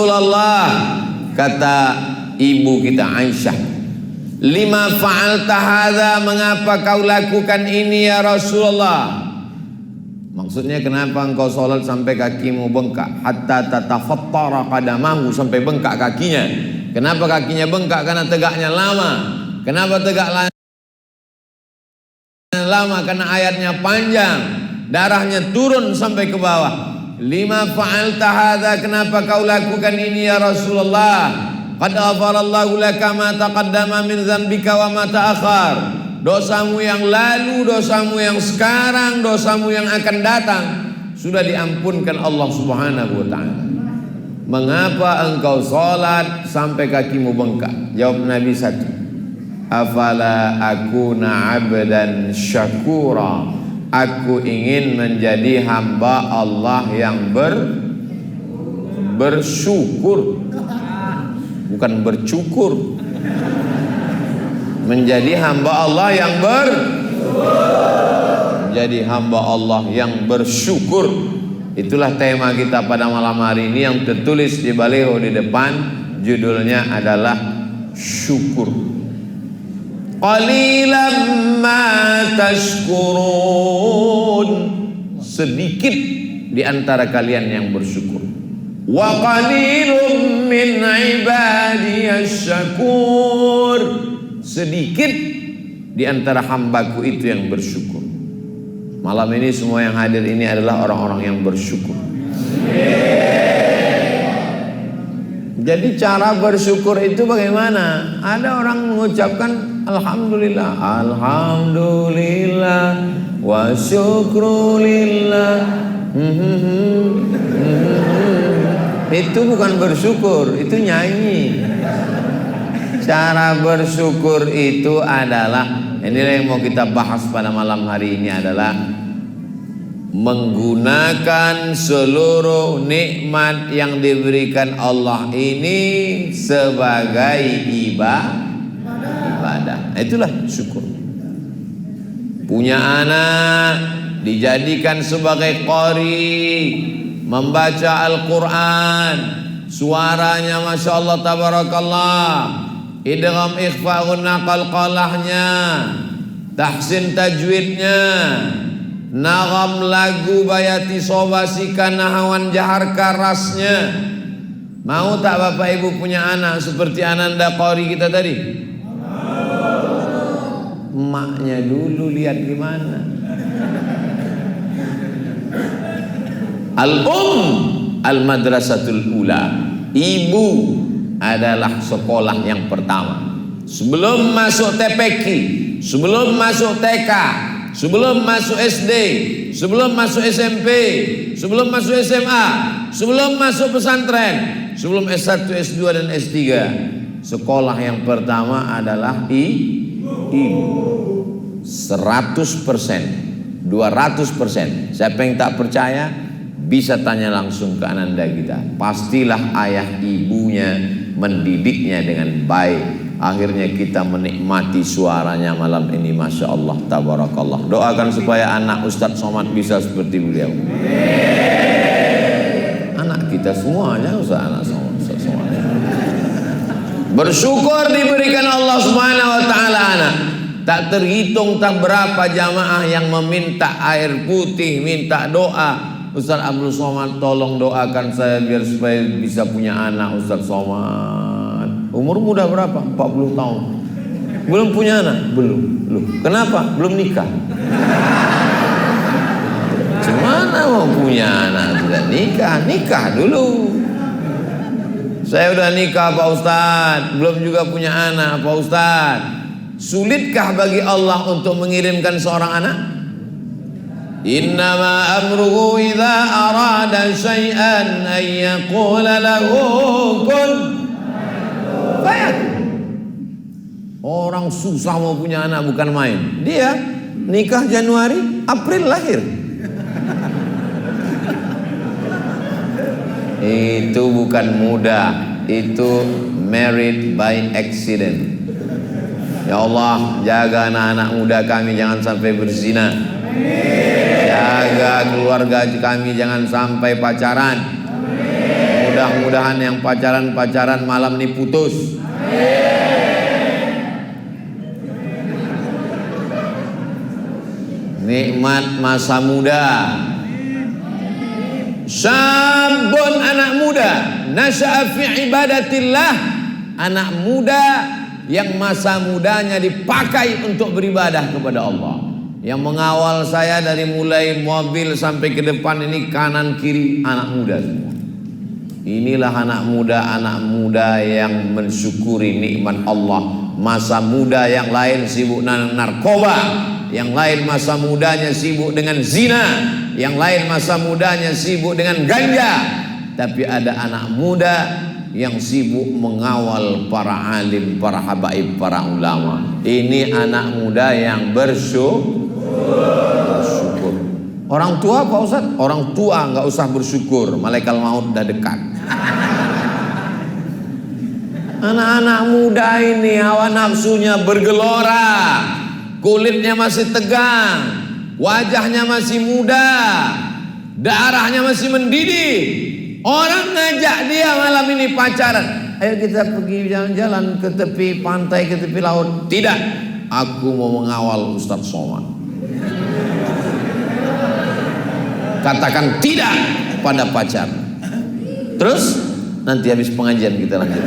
Rasulullah, kata ibu kita Aisyah, lima fa'alta hadza, mengapa kau lakukan ini ya Rasulullah? Maksudnya kenapa engkau sholat sampai kakimu bengkak, hatta tatafattara qadamahu, sampai bengkak kakinya. Kenapa kakinya bengkak? Karena tegaknya lama. Kenapa tegak lama? Karena ayatnya panjang, darahnya turun sampai ke bawah. Lima fa'alta hadza, kenapa kau lakukan ini ya Rasulullah? Qad ghafarallahu laka ma taqaddama min dzambika wa ma ta'akhkhar. Dosamu yang lalu, dosamu yang sekarang, dosamu yang akan datang sudah diampunkan Allah Subhanahu wa taala. Mengapa engkau salat sampai kakimu bengkak? Jawab Nabi satu, afala akuna 'abdan syakura. Aku ingin menjadi hamba Allah yang bersyukur, bukan bercukur. Menjadi hamba Allah yang menjadi hamba Allah yang bersyukur. Itulah tema kita pada malam hari ini yang tertulis di baliho di depan. Judulnya adalah syukur. Qalilan ma tashkurun, sedikit di antara kalian yang bersyukur. Wa qalilun min ibadiyasy syakur, sedikit di antara hambaku itu yang bersyukur. Malam ini semua yang hadir ini adalah orang-orang yang bersyukur. Jadi cara bersyukur itu bagaimana? Ada orang mengucapkan alhamdulillah, alhamdulillah wa syukrulillah. Itu bukan bersyukur, itu nyanyi. Cara bersyukur itu adalah, inilah yang mau kita bahas pada malam hari ini, adalah menggunakan seluruh nikmat yang diberikan Allah ini sebagai ibadah. Itulah syukur. Punya anak dijadikan sebagai qari, membaca Al-Quran, suaranya Masya Allah tabarakallah, idgham ikhfa gunna qalqalahnya, tahsin tajwidnya, nagam lagu bayati sobasika nahawan jahar karasnya. Mau tak bapak ibu punya anak seperti Ananda Qori kita tadi? Emaknya dulu lihat gimana. Al-madrasatul ula, ibu adalah sekolah yang pertama. Sebelum masuk TPQ, sebelum masuk TK, sebelum masuk SD, sebelum masuk SMP, sebelum masuk SMA, sebelum masuk pesantren, sebelum S1, S2 dan S3, sekolah yang pertama adalah ibu. 100%, 200%. Siapa yang tak percaya bisa tanya langsung ke Ananda kita. Pastilah ayah ibunya mendidiknya dengan baik. Akhirnya kita menikmati suaranya malam ini, Masya Allah tabarakallah. Doakan supaya anak Ustadz Somad bisa seperti beliau. Anak kita semuanya anak semuanya. Bersyukur diberikan Allah Subhanahu wa taala anak. Tak terhitung tak berapa jamaah yang meminta air putih, minta doa. Ustaz Abdul Somad tolong doakan saya biar supaya bisa punya anak. Ustaz Somad umur muda berapa? 40 tahun. Belum punya anak? Belum. Loh, kenapa? Belum nikah. Gimana mau punya anak sudah nikah? Nikah dulu. Saya udah nikah Pak Ustaz, belum juga punya anak Pak Ustaz. Sulitkah bagi Allah untuk mengirimkan seorang anak? Innama amruhu idza arada syai'an an yaqula lahu kun fayakun. Orang susah mau punya anak bukan main. Dia nikah Januari, April lahir. Itu bukan mudah, itu married by accident. Ya Allah, jaga anak-anak muda kami jangan sampai berzina. Jaga keluarga kami jangan sampai pacaran. Mudah-mudahan yang pacaran-pacaran malam ini putus. Nikmat masa muda. Syabun, anak muda, nasya'a fi ibadatillah, anak muda yang masa mudanya dipakai untuk beribadah kepada Allah. Yang mengawal saya dari mulai mobil sampai ke depan ini kanan kiri anak muda semua. Inilah anak muda yang mensyukuri nikmat Allah. Masa muda yang lain sibuk narkoba, yang lain masa mudanya sibuk dengan zina, yang lain masa mudanya sibuk dengan ganja. Tapi ada anak muda yang sibuk mengawal para alim, para habaib, para ulama. Ini anak muda yang bersyukur. Orang tua Pak Ustaz? Orang tua nggak usah bersyukur, malaikat maut udah dekat. Anak-anak muda ini hawa nafsunya bergelora, kulitnya masih tegang, wajahnya masih muda, darahnya masih mendidih. Orang ngajak dia malam ini pacaran, ayo kita pergi jalan-jalan ke tepi pantai, ke tepi laut. Tidak, aku mau mengawal Ustaz Somad. Katakan tidak pada pacar. Terus nanti habis pengajian kita lanjut.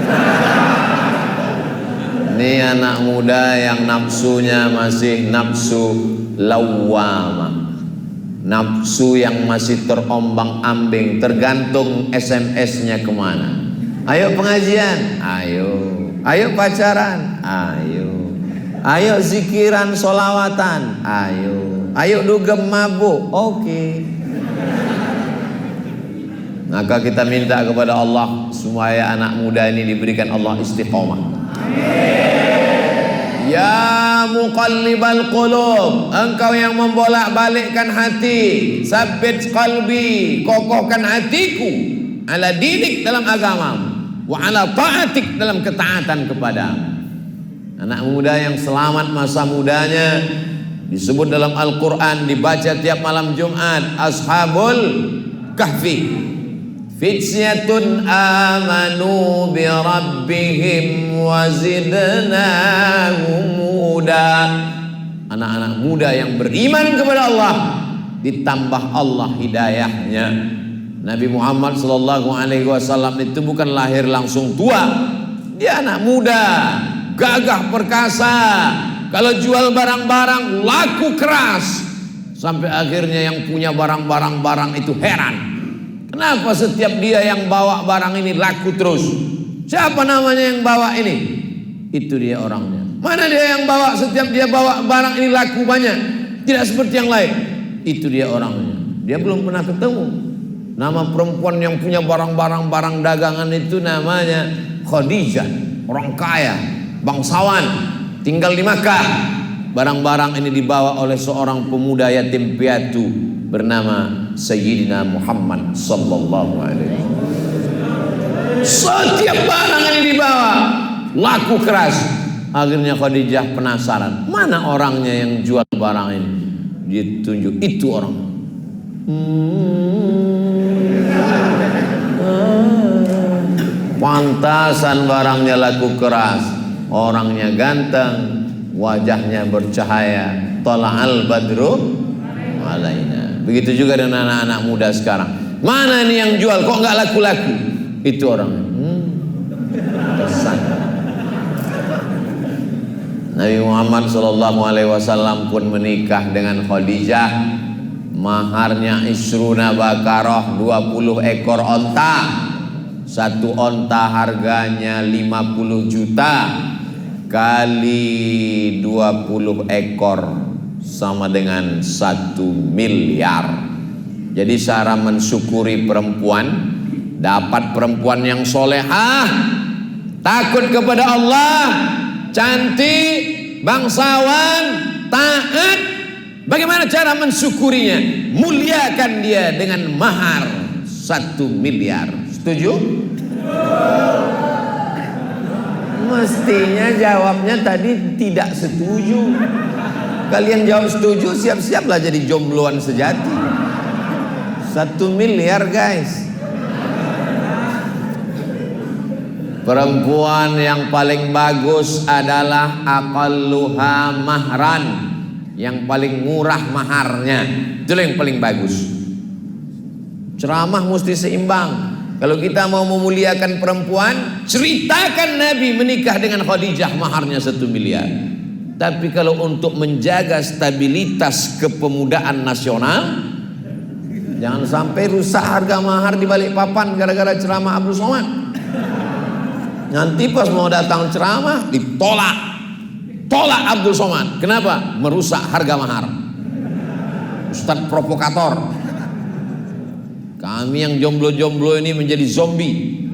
Ini anak muda yang nafsunya masih nafsu lawwamah, nafsu yang masih terombang-ambing, tergantung SMS-nya kemana. Ayo pengajian, ayo pacaran, ayo zikiran solawatan, ayo dugem mabuk, oke. Maka kita minta kepada Allah supaya anak muda ini diberikan Allah istiqomah. Ya muqallibal qulub, engkau yang membolak-balikkan hati, sabbit qalbi, kokohkan hatiku ala dinik dalam agamamu, wa ala ta'atik dalam ketaatan kepadamu. Anak muda yang selamat masa mudanya disebut dalam Al-Quran, dibaca tiap malam Jumat, Ashabul Kahfi. Fityatun amanu bi rabbihim wa zidnahum huda. Anak-anak muda yang beriman kepada Allah, ditambah Allah hidayahnya. Nabi Muhammad SAW itu bukan lahir langsung tua. Dia anak muda, gagah perkasa. Kalau jual barang-barang laku keras, sampai akhirnya yang punya barang-barang itu heran. Kenapa setiap dia yang bawa barang ini laku terus? Siapa namanya yang bawa ini? Itu dia orangnya. Mana dia yang bawa, setiap dia bawa barang ini laku banyak, tidak seperti yang lain? Itu dia orangnya. Dia belum pernah ketemu. Nama perempuan yang punya barang-barang dagangan itu namanya Khadijah. Orang kaya, bangsawan, tinggal di Makkah. Barang-barang ini dibawa oleh seorang pemuda yatim piatu bernama Sayyidina Muhammad sallallahu alaihi wasallam. Setiap barang ini dibawa laku keras. Akhirnya Khadijah penasaran, mana orangnya yang jual barang ini? Ditunjuk, itu orang. Pantasan barangnya laku keras, orangnya ganteng, wajahnya bercahaya. Tala'al badru alaina. Begitu juga dengan anak-anak muda sekarang. Mana nih yang jual kok nggak laku-laku? Itu orang. Pesan. Nabi Muhammad SAW pun menikah dengan Khadijah. Maharnya isruna bakarah, 20 ekor onta. Satu onta harganya 50 juta kali 20 ekor sama dengan 1 miliar. Jadi cara mensyukuri perempuan, dapat perempuan yang solehah, takut kepada Allah, cantik, bangsawan, taat. Bagaimana cara mensyukurinya? Muliakan dia dengan mahar 1 miliar. Setuju? Mestinya jawabnya tadi tidak setuju. Kalian jawab setuju, siap-siaplah jadi jombloan sejati. 1 miliar guys. Perempuan yang paling bagus adalah aqalluha mahran, yang paling murah maharnya. Itu yang paling bagus. Ceramah mesti seimbang. Kalau kita mau memuliakan perempuan, ceritakan Nabi menikah dengan Khadijah maharnya 1 miliar. Tapi kalau untuk menjaga stabilitas kepemudaan nasional, jangan sampai rusak harga mahar di balik papan gara-gara ceramah Abdul Somad. Nanti pas mau datang ceramah ditolak. Tolak Abdul Somad. Kenapa? Merusak harga mahar. Ustadz provokator. Kami yang jomblo-jomblo ini menjadi zombie.